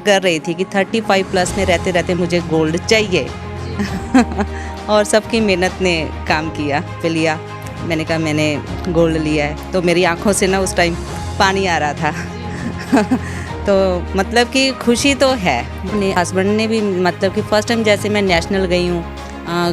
कर रही थी कि 35 प्लस में रहते रहते मुझे गोल्ड चाहिए और सबकी मेहनत ने काम किया पे लिया। मैंने कहा मैंने गोल्ड लिया है, तो मेरी आंखों से ना उस टाइम पानी आ रहा था तो मतलब कि खुशी तो है। अपने हस्बैंड ने भी मतलब कि फ़र्स्ट टाइम जैसे मैं नेशनल गई हूँ,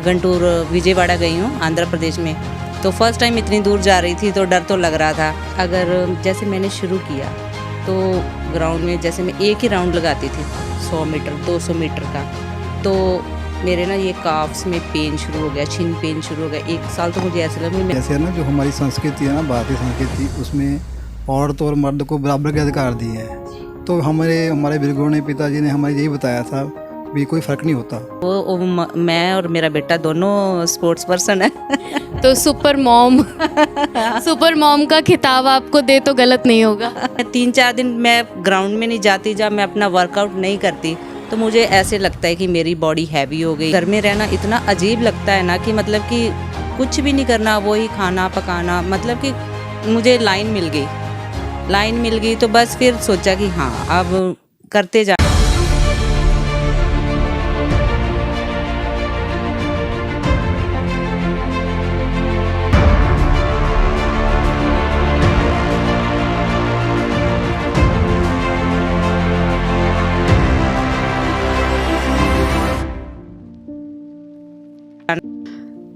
गंटूर विजयवाड़ा गई हूँ आंध्र प्रदेश में, तो फर्स्ट टाइम इतनी दूर जा रही थी तो डर तो लग रहा था। अगर जैसे मैंने शुरू किया तो ग्राउंड में जैसे मैं एक ही राउंड लगाती थी 100 मीटर 200 मीटर का, तो मेरे ना ये काफ्स में पेन शुरू हो गया, छिन पेन शुरू हो गया। एक साल तो मुझे ऐसा लगा जैसे ना जो हमारी संस्कृति है ना, भारतीय संस्कृति, उसमें औरत और मर्द को बराबर के अधिकार दिए हैं। तो हमारे बुजुर्गों ने, पिताजी ने हमें यही बताया था भी कोई फ़र्क नहीं होता। मैं और मेरा बेटा दोनों स्पोर्ट्स पर्सन है तो सुपर मॉम का खिताब आपको दे तो गलत नहीं होगा। 3-4 दिन मैं ग्राउंड में नहीं जाती, जब मैं अपना वर्कआउट नहीं करती तो मुझे ऐसे लगता है कि मेरी बॉडी हैवी हो गई। घर में रहना इतना अजीब लगता है ना कि मतलब कि कुछ भी नहीं करना, वही खाना पकाना। मतलब कि मुझे लाइन मिल गई तो बस फिर सोचा कि हाँ अब करते जा।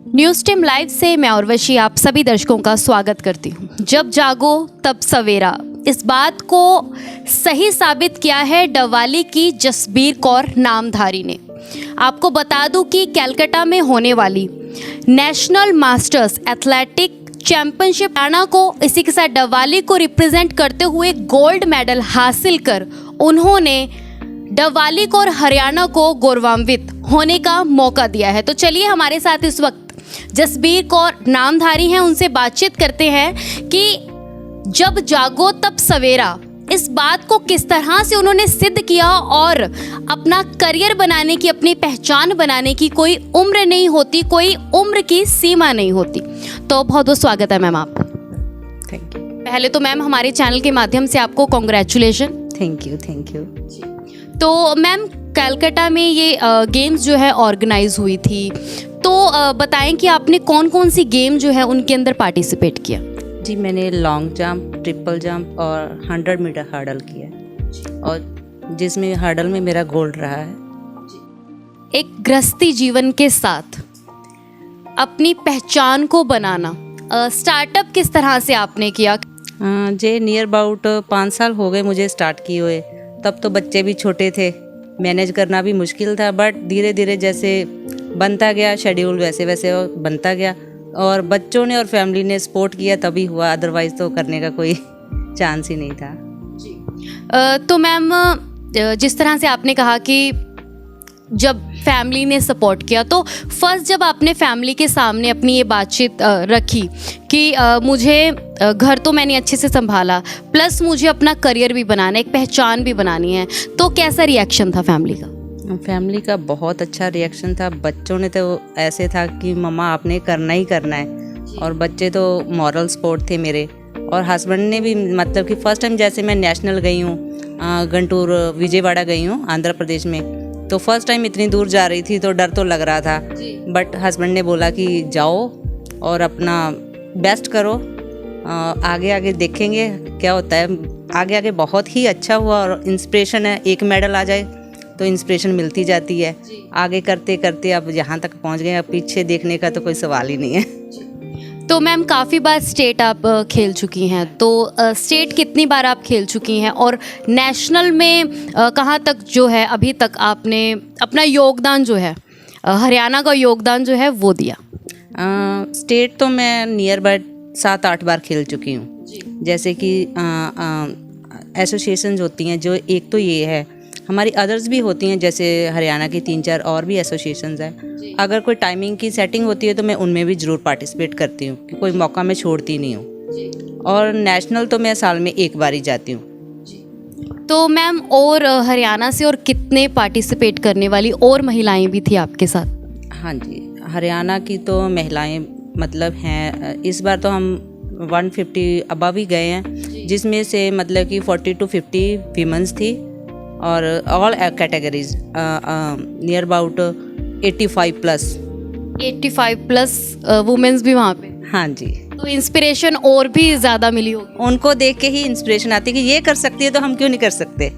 न्यूज़ टीम लाइव से मैं उर्वशी आप सभी दर्शकों का स्वागत करती हूँ। जब जागो तब सवेरा, इस बात को सही साबित किया है डवाली की जसबीर कौर नामधारी ने। आपको बता दूं कि कलकत्ता में होने वाली national masters athletic championship Haryana को, इसी के साथ डवाली को रिप्रेजेंट करते हुए गोल्ड मेडल हासिल कर उन्होंने डवाली को और हरियाणा को गौरवान्वित होने का मौका दिया है। तो चलिए हमारे साथ इस वक्त जसबीर कौर नामधारी हैं, उनसे बातचीत करते हैं कि जब जागो तब सवेरा, इस बात को किस तरह से उन्होंने सिद्ध किया और अपना करियर बनाने की, अपनी पहचान बनाने की कोई उम्र नहीं होती, कोई उम्र की सीमा नहीं होती। तो बहुत बहुत स्वागत है मैम आपका। Thank you. पहले तो मैम हमारे चैनल के माध्यम से आपको कॉन्ग्रेचुलेशन। Thank you. तो मैम कलकत्ता में ये गेम्स जो है ऑर्गेनाइज हुई थी, तो बताएं कि आपने कौन कौन सी गेम जो है उनके अंदर पार्टिसिपेट किया। जी, मैंने लॉन्ग जंप, ट्रिपल जंप और 100 मीटर हर्डल किया और जिसमें हर्डल में मेरा गोल्ड रहा है। एक गृहस्थी जीवन के साथ अपनी पहचान को बनाना, स्टार्टअप किस तरह से आपने किया? जे नियर अबाउट 5 साल हो गए मुझे स्टार्ट किए हुए। तब तो बच्चे भी छोटे थे, मैनेज करना भी मुश्किल था, बट धीरे धीरे जैसे बनता गया शेड्यूल वैसे वैसे बनता गया और बच्चों ने और फैमिली ने सपोर्ट किया तभी हुआ, अदरवाइज़ तो करने का कोई चांस ही नहीं था। तो मैम जिस तरह से आपने कहा कि जब फैमिली ने सपोर्ट किया, तो फर्स्ट जब आपने फैमिली के सामने अपनी ये बातचीत रखी कि मुझे घर तो मैंने अच्छे से संभाला, प्लस मुझे अपना करियर भी बनाना है, एक पहचान भी बनानी है, तो कैसा रिएक्शन था फैमिली का? फैमिली का बहुत अच्छा रिएक्शन था। बच्चों ने तो ऐसे था कि मम्मा आपने करना ही करना है, और बच्चे तो मॉरल सपोर्ट थे मेरे। और हस्बैंड ने भी मतलब कि फ़र्स्ट टाइम जैसे मैं नेशनल गई हूँ, गंटूर विजयवाड़ा गई हूँ आंध्र प्रदेश में, तो फर्स्ट टाइम इतनी दूर जा रही थी तो डर तो लग रहा था, बट हस्बैंड ने बोला कि जाओ और अपना बेस्ट करो, आगे आगे देखेंगे क्या होता है। आगे आगे बहुत ही अच्छा हुआ और इंस्पिरेशन है, एक मेडल आ जाए तो इंस्पिरेशन मिलती जाती है। आगे करते करते अब यहाँ तक पहुँच गए, अब पीछे देखने का तो कोई सवाल ही नहीं है। तो मैम काफ़ी बार स्टेट आप खेल चुकी हैं, तो स्टेट कितनी बार आप खेल चुकी हैं और नेशनल में कहाँ तक जो है अभी तक आपने अपना योगदान जो है, हरियाणा का योगदान जो है वो दिया? स्टेट तो मैं नियर बाय 7-8 बार खेल चुकी हूँ। जैसे कि एसोसिएशंस होती हैं, जो एक तो ये है, हमारी अदर्स भी होती हैं, जैसे हरियाणा की 3-4 और भी एसोसिएशंस हैं। अगर कोई टाइमिंग की सेटिंग होती है तो मैं उनमें भी ज़रूर पार्टिसिपेट करती हूँ, कि कोई मौका मैं छोड़ती नहीं हूँ। और नेशनल तो मैं साल में एक बार ही जाती हूँ। तो मैम और हरियाणा से और कितने पार्टिसिपेट करने वाली और महिलाएं भी थी आपके साथ? हाँ जी, हरियाणा की तो महिलाएं मतलब हैं, इस बार तो हम 150 अबव ही गए हैं, जिसमें से मतलब कि 40 to 50 वीमेंस थी और all categories near about 85 plus. 85 plus womens भी वहाँ पे, हाँ जी, तो इंस्पिरेशन और भी ज़्यादा मिली होगी। उनको देख के ही इंस्पिरेशन आती है कि ये कर सकती है तो हम क्यों नहीं कर सकते।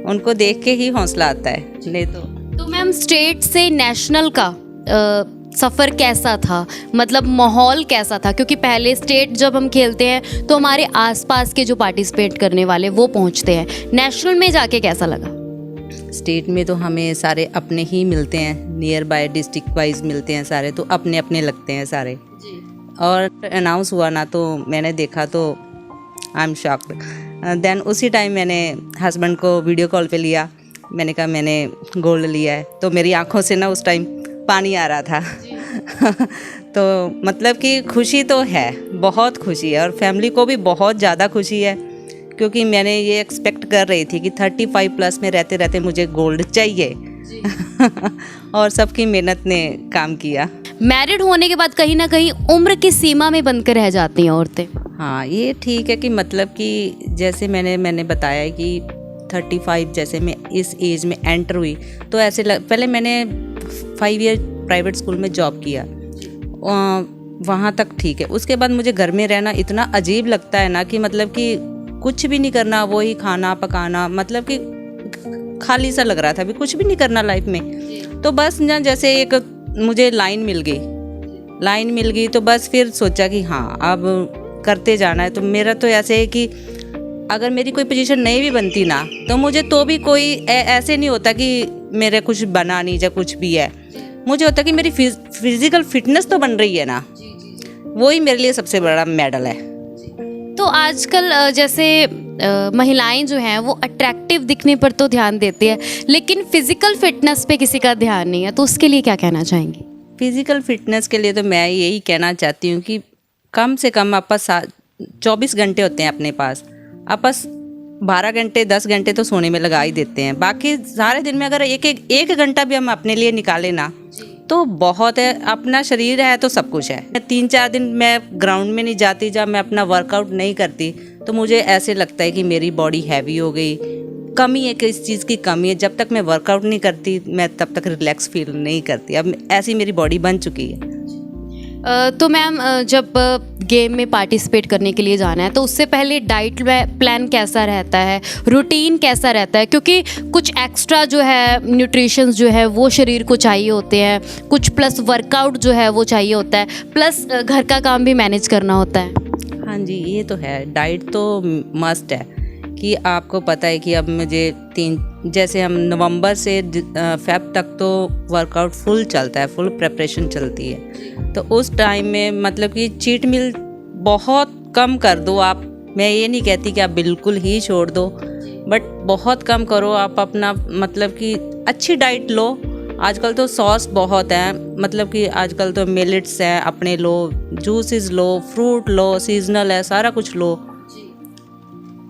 उनको देख के ही हौसला आता है, नहीं तो मैम स्टेट से नेशनल का सफ़र कैसा था, मतलब माहौल कैसा था? क्योंकि पहले स्टेट जब हम खेलते हैं तो हमारे आसपास के जो पार्टिसिपेट करने वाले वो पहुंचते हैं, नेशनल में जाके कैसा लगा? स्टेट में तो हमें सारे अपने ही मिलते हैं, नियर बाय डिस्ट्रिक्ट वाइज मिलते हैं सारे, तो अपने अपने लगते हैं सारे। और अनाउंस हुआ ना तो मैंने देखा तो आई एम शॉक्ड। देन उसी टाइम मैंने हस्बैंड को वीडियो कॉल पे लिया, मैंने कहा मैंने गोल्ड लिया है, तो मेरी आंखों से ना उस टाइम पानी आ रहा था तो मतलब कि खुशी तो है, बहुत खुशी है, और फैमिली को भी बहुत ज़्यादा खुशी है, क्योंकि मैंने ये एक्सपेक्ट कर रही थी कि 35 प्लस में रहते रहते मुझे गोल्ड चाहिए और सबकी मेहनत ने काम किया। मैरिड होने के बाद कहीं ना कहीं उम्र की सीमा में बनकर रह जाती हैं औरतें। हाँ, ये ठीक है कि मतलब कि जैसे मैंने बताया है कि 35 जैसे मैं इस एज में एंटर हुई, तो ऐसे पहले मैंने 5 ईयर प्राइवेट स्कूल में जॉब किया, वहाँ तक ठीक है। उसके बाद मुझे घर में रहना इतना अजीब लगता है ना कि मतलब कि कुछ भी नहीं करना, वही खाना पकाना, मतलब कि खाली सा लग रहा था, अभी कुछ भी नहीं करना लाइफ में। तो बस ना जैसे एक मुझे लाइन मिल गई तो बस फिर सोचा कि हाँ अब करते जाना है। तो मेरा तो ऐसे है कि अगर मेरी कोई पोजीशन नहीं भी बनती ना, तो मुझे तो भी कोई ऐसे नहीं होता कि मेरे कुछ बना नहीं या कुछ भी है, मुझे होता कि मेरी फिजिकल फिटनेस तो बन रही है ना, वही मेरे लिए सबसे बड़ा मेडल है। तो आजकल जैसे महिलाएं जो हैं वो अट्रैक्टिव दिखने पर तो ध्यान देती है, लेकिन फिजिकल फिटनेस पे किसी का ध्यान नहीं है, तो उसके लिए क्या कहना चाहेंगी? फिजिकल फिटनेस के लिए तो मैं यही कहना चाहती हूँ कि कम से कम आप पास 24 घंटे होते हैं अपने पास, आप पास 12 घंटे 10 घंटे तो सोने में लगा ही देते हैं। बाकी सारे दिन में अगर एक घंटा भी हम अपने लिए निकालें ना तो बहुत है। अपना शरीर है तो सब कुछ है। 3-4 दिन मैं ग्राउंड में नहीं जाती, जब मैं अपना वर्कआउट नहीं करती तो मुझे ऐसे लगता है कि मेरी बॉडी हैवी हो गई, कमी है, किस चीज़ की कमी है। जब तक मैं वर्कआउट नहीं करती मैं तब तक रिलैक्स फील नहीं करती। अब ऐसी मेरी बॉडी बन चुकी है। तो मैम जब गेम में पार्टिसिपेट करने के लिए जाना है तो उससे पहले डाइट प्लान कैसा रहता है, रूटीन कैसा रहता है? क्योंकि कुछ एक्स्ट्रा जो है न्यूट्रिशंस जो है वो शरीर को चाहिए होते हैं, कुछ प्लस वर्कआउट जो है वो चाहिए होता है, प्लस घर का काम भी मैनेज करना होता है। हाँ जी, ये तो है, डाइट तो मस्ट है कि आपको पता है कि अब मुझे जैसे हम नवंबर से फेब तक तो वर्कआउट फुल चलता है, फुल प्रिपरेशन चलती है। तो उस टाइम में मतलब कि चीट मील बहुत कम कर दो आप। मैं ये नहीं कहती कि आप बिल्कुल ही छोड़ दो, बट बहुत कम करो आप अपना, मतलब कि अच्छी डाइट लो। आजकल तो सॉस बहुत है, मतलब कि आजकल तो मिलेट्स हैं अपने लो, जूसेस लो, फ्रूट लो, सीजनल है, सारा कुछ लो।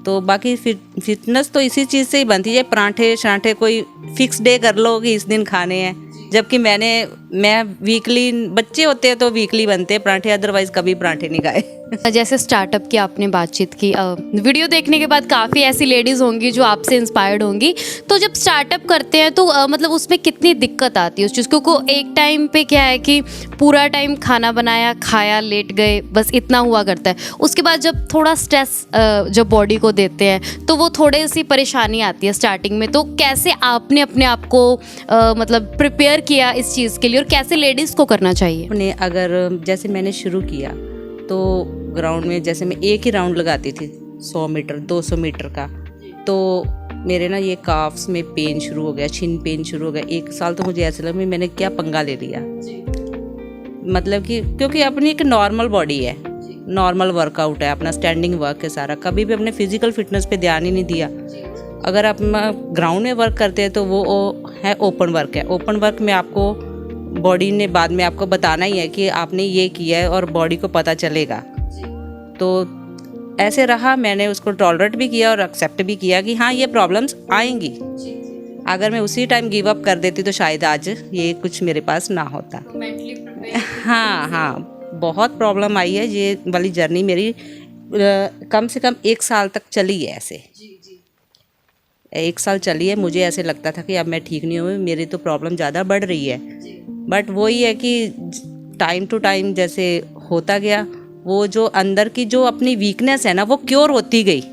तो बाकी फिटनेस तो इसी चीज़ से ही बनती है। पराठे शराठे कोई फिक्स डे कर लो कि इस दिन खाने हैं, जबकि मैं वीकली, बच्चे होते हैं तो वीकली बनते हैं पराठे, अदरवाइज कभी पराठे नहीं खाए। जैसे स्टार्टअप की आपने बातचीत की, वीडियो देखने के बाद काफ़ी ऐसी लेडीज़ होंगी जो आपसे इंस्पायर्ड होंगी। तो जब स्टार्टअप करते हैं तो मतलब उसमें कितनी दिक्कत आती है उस चीज़ को? एक टाइम पे क्या है कि पूरा टाइम खाना बनाया, खाया, लेट गए, बस इतना हुआ करता है। उसके बाद जब थोड़ा स्ट्रेस जब बॉडी को देते हैं तो वो थोड़ी सी परेशानी आती है स्टार्टिंग में। तो कैसे आपने अपने आप को मतलब प्रिपेयर किया इस चीज़ के लिए, और कैसे लेडीज़ को करना चाहिए? अपने अगर जैसे मैंने शुरू किया तो ग्राउंड में जैसे मैं एक ही राउंड लगाती थी 100 मीटर 200 मीटर का, तो मेरे ना ये काफ्स में पेन शुरू हो गया, छिन पेन शुरू हो गया। 1 साल तो मुझे ऐसा लगा मैंने क्या पंगा ले लिया, मतलब कि क्योंकि अपनी एक नॉर्मल बॉडी है, नॉर्मल वर्कआउट है, अपना स्टैंडिंग वर्क है सारा, कभी भी अपने फिजिकल फिटनेस पे ध्यान ही नहीं दिया। अगर आप ग्राउंड में वर्क करते हैं तो वो है ओपन वर्क है। ओपन वर्क में आपको बॉडी ने बाद में आपको बताना ही है कि आपने ये किया है और बॉडी को पता चलेगा। तो ऐसे रहा, मैंने उसको टॉलरेट भी किया और एक्सेप्ट भी किया कि हाँ ये प्रॉब्लम्स आएंगी। अगर मैं उसी टाइम गिव अप कर देती तो शायद आज ये कुछ मेरे पास ना होता। हाँ, बहुत प्रॉब्लम आई है। ये वाली जर्नी मेरी कम से कम 1 साल तक चली है ऐसे। 1 साल चली है, मुझे ऐसे लगता था कि अब मैं ठीक नहीं हूँ, मेरी तो प्रॉब्लम ज़्यादा बढ़ रही है। बट वही है कि टाइम टू टाइम जैसे होता गया, वो जो अंदर की जो अपनी वीकनेस है ना, वो क्योर होती गई।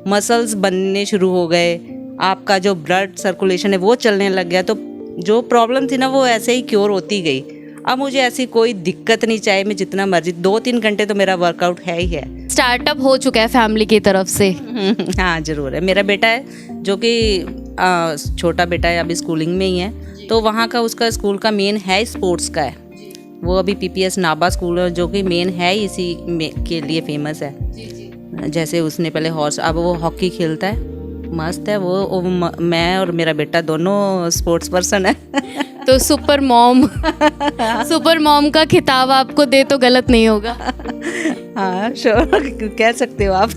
मसल्स बनने शुरू हो गए, आपका जो ब्लड सर्कुलेशन है वो चलने लग गया, तो जो प्रॉब्लम थी ना वो ऐसे ही क्योर होती गई। अब मुझे ऐसी कोई दिक्कत नहीं, चाहे मैं जितना मर्जी 2-3 घंटे तो मेरा वर्कआउट है ही है। स्टार्टअप हो चुका है फैमिली की तरफ से। हाँ ज़रूर है। मेरा बेटा है जो कि छोटा बेटा है, अभी स्कूलिंग में ही है, तो वहाँ का उसका स्कूल का मेन है स्पोर्ट्स का है। वो अभी PPS नाबा स्कूल है जो कि मेन है इसी में के लिए फेमस है। जैसे उसने पहले हॉर्स, अब वो हॉकी खेलता है, मस्त है वो मैं और मेरा बेटा दोनों स्पोर्ट्स पर्सन है। तो सुपर मॉम सुपर मॉम का खिताब आपको दे तो गलत नहीं होगा। हाँ श्योर, कह सकते हो आप।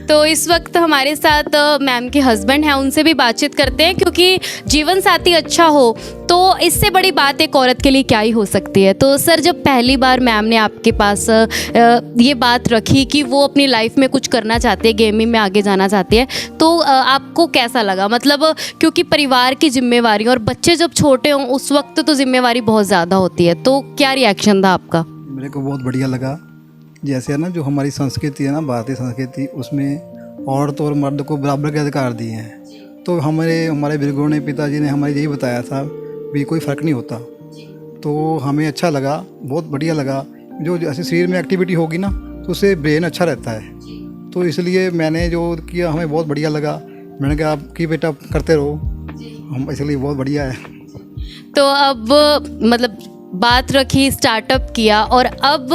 तो इस वक्त हमारे साथ मैम के हस्बैंड हैं, उनसे भी बातचीत करते हैं, क्योंकि जीवन साथी अच्छा हो तो इससे बड़ी बात एक औरत के लिए क्या ही हो सकती है। तो सर, जब पहली बार मैम ने आपके पास ये बात रखी कि वो अपनी लाइफ में कुछ करना चाहती है, गेमिंग में आगे जाना चाहती है, तो आपको कैसा लगा? मतलब क्योंकि परिवार की जिम्मेवारी और बच्चे जब छोटे हों उस वक्त तो जिम्मेवारी बहुत ज़्यादा होती है, तो क्या रिएक्शन था आपका? मेरे को बहुत बढ़िया लगा। जैसे है ना, जो हमारी संस्कृति है ना, भारतीय संस्कृति, उसमें औरत और मर्द को बराबर के अधिकार दिए हैं। तो हमारे बुजुर्गों ने, पिताजी ने हमें यही बताया था भी कोई फ़र्क नहीं होता। तो हमें अच्छा लगा, बहुत बढ़िया लगा। जो जैसे शरीर में एक्टिविटी होगी ना तो उससे ब्रेन अच्छा रहता है। तो इसलिए मैंने जो किया हमें बहुत बढ़िया लगा। मैंने कहा आप की बेटा करते रहो, हम इसलिए बहुत बढ़िया है। तो अब मतलब बात रखी, स्टार्टअप किया और अब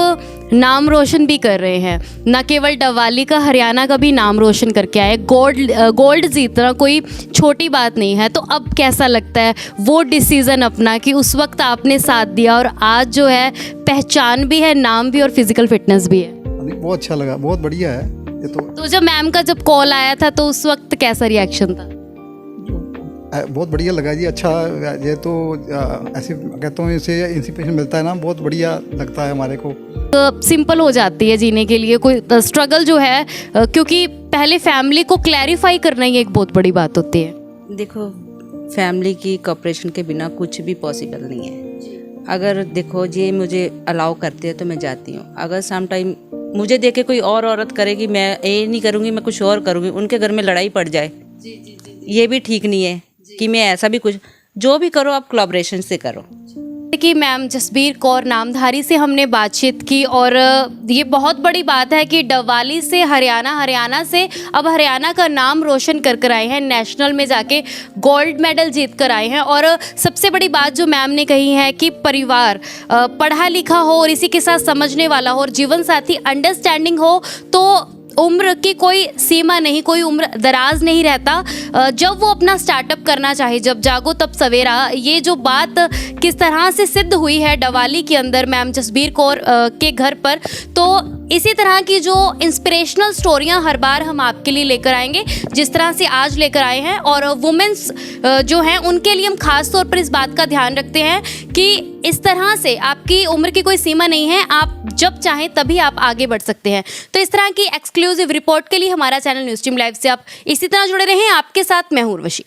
नाम रोशन भी कर रहे हैं। न केवल डवाली का, हरियाणा का भी नाम रोशन करके आए। गोल्ड जीतना कोई छोटी बात नहीं है। तो अब कैसा लगता है वो डिसीज़न अपना कि उस वक्त आपने साथ दिया और आज जो है पहचान भी है, नाम भी और फिजिकल फिटनेस भी है? बहुत अच्छा लगा, बहुत बढ़िया है ये तो जब मैम का जब कॉल आया था तो उस वक्त कैसा रिएक्शन था? बहुत बढ़िया लगा जी। अच्छा, ये तो ऐसे कहता हूँ, इससे इंस्पिरेशन मिलता है ना, बहुत बढ़िया लगता है हमारे को। तो सिंपल हो जाती है जीने के लिए, कोई स्ट्रगल जो है, क्योंकि पहले फैमिली को क्लैरिफाई करना ही एक बहुत बड़ी बात होती है। देखो, फैमिली की कोऑपरेशन के बिना कुछ भी पॉसिबल नहीं है। अगर देखो ये मुझे अलाउ करते हैं तो मैं जाती हूँ। अगर सम टाइम मुझे देखे कोई और औरत करेगी, मैं ये नहीं करूँगी, मैं कुछ और करूँगी, उनके घर में लड़ाई पड़ जाए, ये भी ठीक नहीं है कि मैं ऐसा भी कुछ, जो भी करो आप कोलैबोरेशन से करो। कि मैम जसबीर कौर नामधारी से हमने बातचीत की और ये बहुत बड़ी बात है कि डवाली से हरियाणा, हरियाणा से अब हरियाणा का नाम रोशन कर आए हैं, नेशनल में जाके गोल्ड मेडल जीत कर आए हैं। और सबसे बड़ी बात जो मैम ने कही है कि परिवार पढ़ा लिखा हो और इसी के साथ समझने वाला हो और जीवन साथी अंडरस्टैंडिंग हो तो उम्र की कोई सीमा नहीं, कोई उम्र दराज नहीं रहता। जब वो अपना स्टार्टअप करना चाहे, जब जागो तब सवेरा, ये जो बात किस तरह से सिद्ध हुई है डवाली के अंदर मैम जसबीर कौर के घर पर, तो इसी तरह की जो इंस्पिरेशनल स्टोरियां हर बार हम आपके लिए लेकर आएंगे, जिस तरह से आज लेकर आए हैं। और वुमेन्स जो हैं उनके लिए हम खास तौर पर इस बात का ध्यान रखते हैं कि इस तरह से आपकी उम्र की कोई सीमा नहीं है, आप जब चाहें तभी आप आगे बढ़ सकते हैं। तो इस तरह की एक्सक्लूसिव रिपोर्ट के लिए हमारा चैनल न्यूज़ स्ट्रीम लाइव से आप इसी तरह जुड़े रहें। आपके साथ मैं हूं उर्वशी।